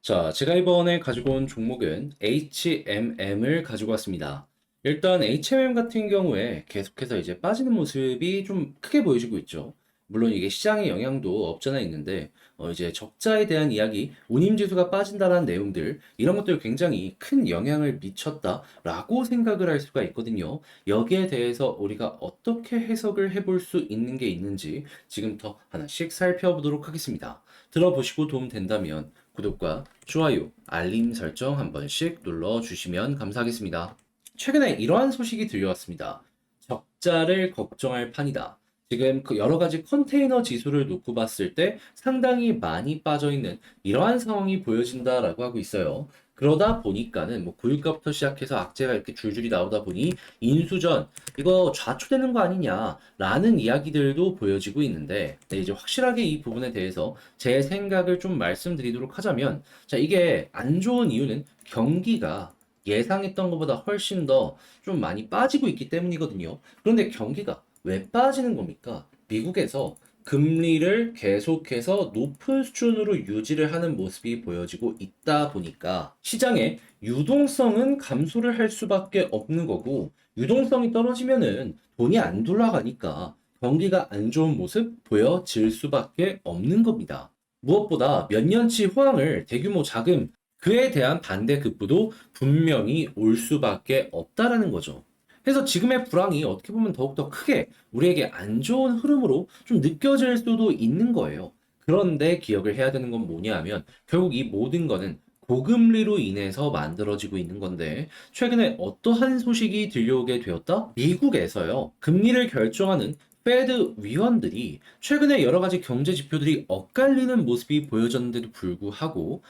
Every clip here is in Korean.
자, 제가 이번에 가지고 온 종목은 HMM을 가지고 왔습니다. 일단 HMM 같은 경우에 계속해서 이제 빠지는 모습이 좀 크게 보여지고 있죠. 물론 이게 시장의 영향도 없잖아 있는데, 이제 적자에 대한 이야기, 운임지수가 빠진다라는 내용들, 이런 것들 굉장히 큰 영향을 미쳤다라고 생각을 할 수가 있거든요. 여기에 대해서 우리가 어떻게 해석을 해볼 수 있는 게 있는지 지금부터 하나씩 살펴보도록 하겠습니다. 들어보시고 도움 된다면 구독과 좋아요, 알림 설정 한 번씩 눌러주시면 감사하겠습니다. 최근에 이러한 소식이 들려왔습니다. 적자를 걱정할 판이다. 지금 그 여러 가지 컨테이너 지수를 놓고 봤을 때 상당히 많이 빠져 있는 이러한 상황이 보여진다라고 하고 있어요. 그러다 보니까는 뭐 구유가부터 시작해서 악재가 이렇게 줄줄이 나오다 보니 인수전 이거 좌초되는 거 아니냐라는 이야기들도 보여지고 있는데, 네, 이제 확실하게 이 부분에 대해서 제 생각을 좀 말씀드리도록 하자면, 자, 이게 안 좋은 이유는 경기가 예상했던 것보다 훨씬 더 좀 많이 빠지고 있기 때문이거든요. 그런데 경기가 왜 빠지는 겁니까? 미국에서 금리를 계속해서 높은 수준으로 유지를 하는 모습이 보여지고 있다 보니까 시장의 유동성은 감소를 할 수밖에 없는 거고, 유동성이 떨어지면은 돈이 안 돌아가니까 경기가 안 좋은 모습 보여질 수밖에 없는 겁니다. 무엇보다 몇 년치 호황을 대규모 자금, 그에 대한 반대급부도 분명히 올 수밖에 없다라는 거죠. 그래서 지금의 불황이 어떻게 보면 더욱더 크게 우리에게 안 좋은 흐름으로 좀 느껴질 수도 있는 거예요. 그런데 기억을 해야 되는 건 뭐냐 하면, 결국 이 모든 거는 고금리로 인해서 만들어지고 있는 건데, 최근에 어떠한 소식이 들려오게 되었다? 미국에서요, 금리를 결정하는 페드 위원들이 최근에 여러 가지 경제 지표들이 엇갈리는 모습이 보여졌는데도 불구하고,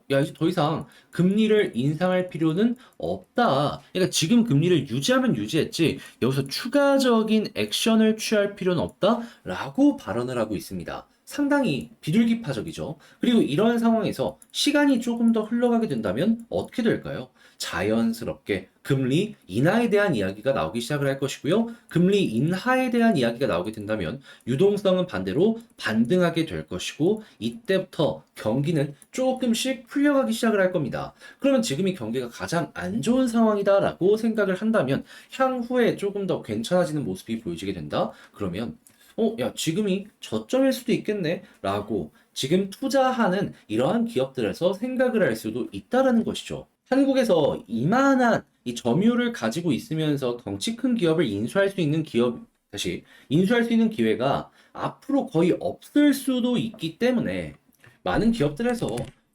야, 이제 더 이상 금리를 인상할 필요는 없다. 그러니까 지금 금리를 유지하면 유지했지, 여기서 추가적인 액션을 취할 필요는 없다라고 발언을 하고 있습니다. 상당히 비둘기파적이죠. 그리고 이런 상황에서 시간이 조금 더 흘러가게 된다면 어떻게 될까요? 자연스럽게 금리 인하에 대한 이야기가 나오기 시작을 할 것이고요. 금리 인하에 대한 이야기가 나오게 된다면 유동성은 반대로 반등하게 될 것이고, 이때부터 경기는 조금씩 풀려가기 시작을 할 겁니다. 그러면 지금이 경기가 가장 안 좋은 상황이다라고 생각을 한다면, 향후에 조금 더 괜찮아지는 모습이 보여지게 된다? 그러면 야, 지금이 저점일 수도 있겠네? 라고 지금 투자하는 이러한 기업들에서 생각을 할 수도 있다라는 것이죠. 한국에서 이만한 이 점유율을 가지고 있으면서 덩치 큰 기업을 인수할 수 있는 인수할 수 있는 기회가 앞으로 거의 없을 수도 있기 때문에, 많은 기업들에서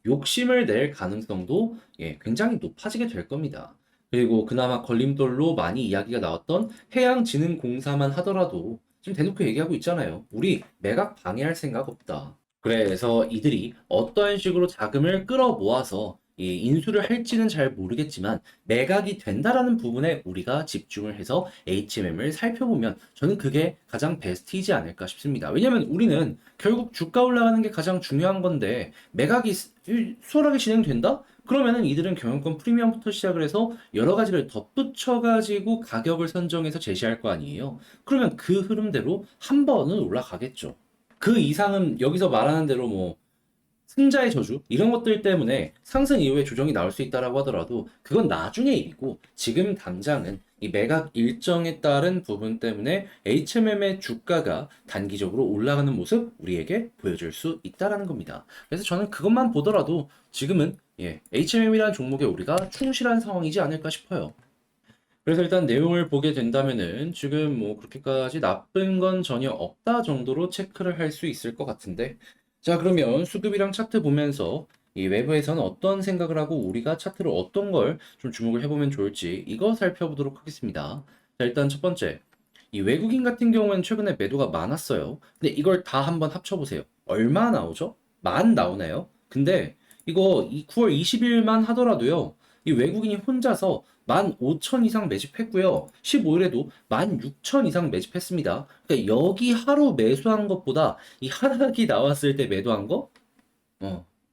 욕심을 낼 가능성도 굉장히 높아지게 될 겁니다. 그리고 그나마 걸림돌로 많이 이야기가 나왔던 해양진흥공사만 하더라도 지금 대놓고 얘기하고 있잖아요. 우리 매각 방해할 생각 없다. 그래서 이들이 어떠한 식으로 자금을 끌어모아서 이 인수를 할지는 잘 모르겠지만, 매각이 된다라는 부분에 우리가 집중을 해서 HMM을 살펴보면 저는 그게 가장 베스트이지 않을까 싶습니다. 왜냐면 우리는 결국 주가 올라가는 게 가장 중요한 건데, 매각이 수월하게 진행된다? 그러면은 이들은 경영권 프리미엄부터 시작을 해서 여러 가지를 덧붙여가지고 가격을 선정해서 제시할 거 아니에요. 그러면 그 흐름대로 한 번은 올라가겠죠. 그 이상은 여기서 말하는 대로 뭐 승자의 저주 이런 것들 때문에 상승 이후에 조정이 나올 수 있다라고 하더라도 그건 나중의 일이고, 지금 당장은 이 매각 일정에 따른 부분 때문에 HMM의 주가가 단기적으로 올라가는 모습 우리에게 보여줄 수 있다라는 겁니다. 그래서 저는 그것만 보더라도 지금은 HMM이라는 종목에 우리가 충실한 상황이지 않을까 싶어요. 그래서 일단 내용을 보게 된다면은 지금 뭐 그렇게까지 나쁜 건 전혀 없다 정도로 체크를 할 수 있을 것 같은데, 자, 그러면 수급이랑 차트 보면서 이 외부에서는 어떤 생각을 하고 우리가 차트를 어떤 걸 좀 주목을 해보면 좋을지 이거 살펴보도록 하겠습니다. 자, 일단 첫 번째, 이 외국인 같은 경우에는 최근에 매도가 많았어요. 근데 이걸 다 한번 합쳐보세요. 얼마 나오죠? 만 나오나요? 근데 이거 이 9월 20일만 하더라도요, 이 외국인이 혼자서 15,000 이상 매집했고요. 15일에도 16,000 이상 매집했습니다. 그러니까 여기 하루 매수한 것보다 이 하락이 나왔을 때 매도한 거,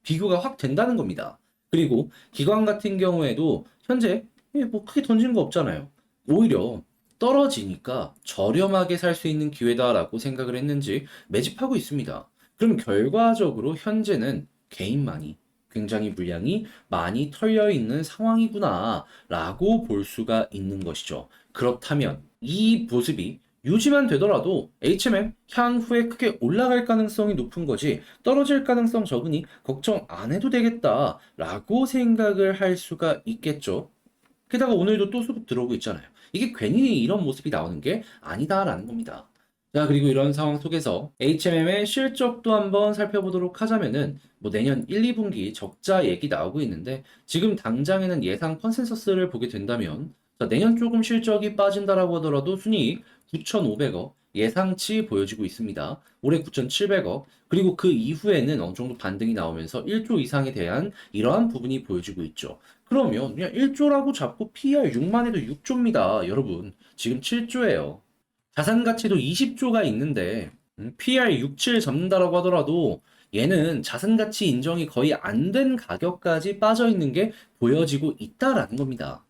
비교가 확 된다는 겁니다. 그리고 기관 같은 경우에도 현재 뭐 크게 던지는 거 없잖아요. 오히려 떨어지니까 저렴하게 살 수 있는 기회다라고 생각을 했는지 매집하고 있습니다. 그럼 결과적으로 현재는 개인만이 굉장히 물량이 많이 털려 있는 상황이구나라고 볼 수가 있는 것이죠. 그렇다면 이 모습이 유지만 되더라도 HMM 향후에 크게 올라갈 가능성이 높은 거지 떨어질 가능성 적으니 걱정 안 해도 되겠다라고 생각을 할 수가 있겠죠. 게다가 오늘도 또 수급 들어오고 있잖아요. 이게 괜히 이런 모습이 나오는 게 아니다라는 겁니다. 자, 그리고 이런 상황 속에서 HMM의 실적도 한번 살펴보도록 하자면은 뭐 내년 1, 2분기 적자 얘기 나오고 있는데 지금 당장에는 예상 컨센서스를 보게 된다면 자, 내년 조금 실적이 빠진다라고 하더라도 순이익 9,500억 예상치 보여지고 있습니다. 올해 9,700억 그리고 그 이후에는 어느 정도 반등이 나오면서 1조 이상에 대한 이러한 부분이 보여지고 있죠. 그러면 그냥 1조라고 잡고 PER 6만 해도 6조입니다. 여러분 지금 7조예요. 자산 가치도 20조가 있는데 PER 6, 7 잡는다라고 하더라도 얘는 자산 가치 인정이 거의 안 된 가격까지 빠져 있는 게 보여지고 있다라는 겁니다.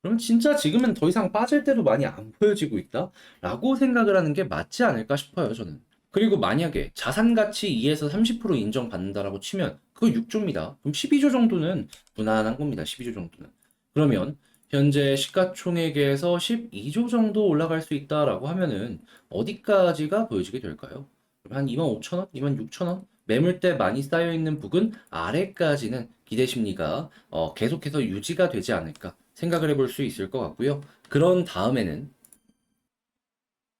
그럼 진짜 지금은 더 이상 빠질 때도 많이 안 보여지고 있다라고 생각을 하는 게 맞지 않을까 싶어요, 저는. 그리고 만약에 자산 가치 2에서 30% 인정받는다라고 치면 그거 6조입니다. 그럼 12조 정도는 무난한 겁니다. 12조 정도는. 그러면 현재 시가총액에서 12조 정도 올라갈 수 있다라고 하면은 어디까지가 보여지게 될까요? 한 25,000원, 26,000원? 매물대 많이 쌓여 있는 부근 아래까지는 기대 심리가 계속해서 유지가 되지 않을까 생각을 해볼 수 있을 것 같고요. 그런 다음에는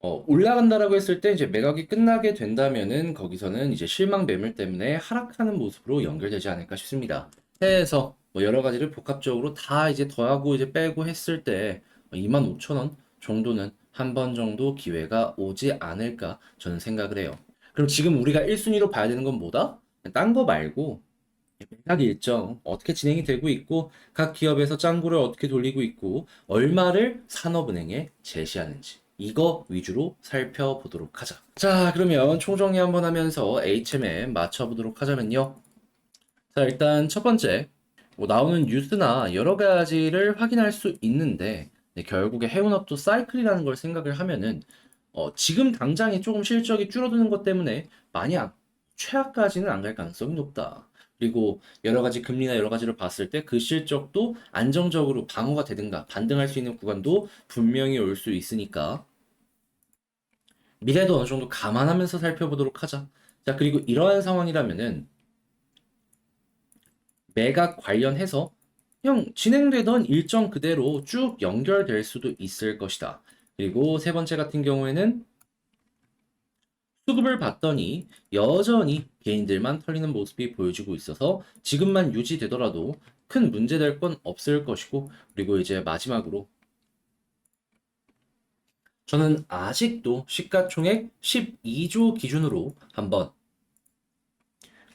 올라간다라고 했을 때 이제 매각이 끝나게 된다면은 거기서는 이제 실망 매물 때문에 하락하는 모습으로 연결되지 않을까 싶습니다. 해에서 뭐 여러 가지를 복합적으로 다 이제 더하고 이제 빼고 했을 때 25,000원 정도는 한 번 정도 기회가 오지 않을까 저는 생각을 해요. 그럼 지금 우리가 1순위로 봐야 되는 건 뭐다? 딴 거 말고 매각 일정 어떻게 진행이 되고 있고 각 기업에서 짱구를 어떻게 돌리고 있고 얼마를 산업은행에 제시하는지 이거 위주로 살펴보도록 하자. 자, 그러면 총정리 한번 하면서 HMM 맞춰보도록 하자면요. 자, 일단 첫 번째 뭐 나오는 뉴스나 여러 가지를 확인할 수 있는데 네, 결국에 해운업도 사이클이라는 걸 생각을 하면은 지금 당장에 조금 실적이 줄어드는 것 때문에 만약 최악까지는 안 갈 가능성이 높다. 그리고 여러 가지 금리나 여러 가지를 봤을 때 그 실적도 안정적으로 방어가 되든가 반등할 수 있는 구간도 분명히 올 수 있으니까 미래도 어느 정도 감안하면서 살펴보도록 하자. 자, 그리고 이러한 상황이라면은 매각 관련해서 그냥 진행되던 일정 그대로 쭉 연결될 수도 있을 것이다. 그리고 세 번째 같은 경우에는 수급을 봤더니 여전히 개인들만 털리는 모습이 보여지고 있어서 지금만 유지되더라도 큰 문제될 건 없을 것이고 그리고 이제 마지막으로 저는 아직도 시가총액 12조 기준으로 한번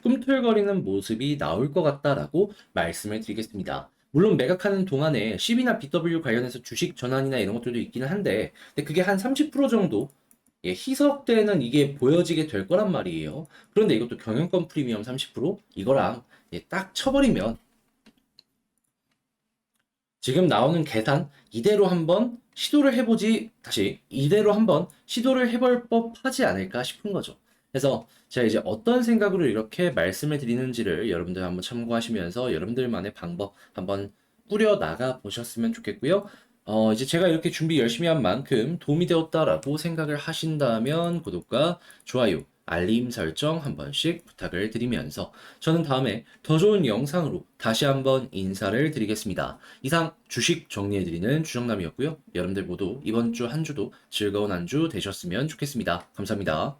꿈틀거리는 모습이 나올 것 같다라고 말씀을 드리겠습니다. 물론 매각하는 동안에 CB나 BW 관련해서 주식 전환이나 이런 것들도 있기는 한데 근데 그게 한 30% 정도 희석되는 이게 보여지게 될 거란 말이에요. 그런데 이것도 경영권 프리미엄 30% 이거랑 딱 쳐버리면 지금 나오는 계산 이대로 한번 시도를 해보지 다시 이대로 한번 시도를 해볼 법하지 않을까 싶은 거죠. 그래서 제가 이제 어떤 생각으로 이렇게 말씀을 드리는지를 여러분들 한번 참고하시면서 여러분들만의 방법 한번 꾸려 나가 보셨으면 좋겠고요. 이제 제가 이렇게 준비 열심히 한 만큼 도움이 되었다라고 생각을 하신다면 구독과 좋아요, 알림 설정 한 번씩 부탁을 드리면서 저는 다음에 더 좋은 영상으로 다시 한번 인사를 드리겠습니다. 이상 주식 정리해드리는 주정남이었고요. 여러분들 모두 이번 주 한 주도 즐거운 한 주 되셨으면 좋겠습니다. 감사합니다.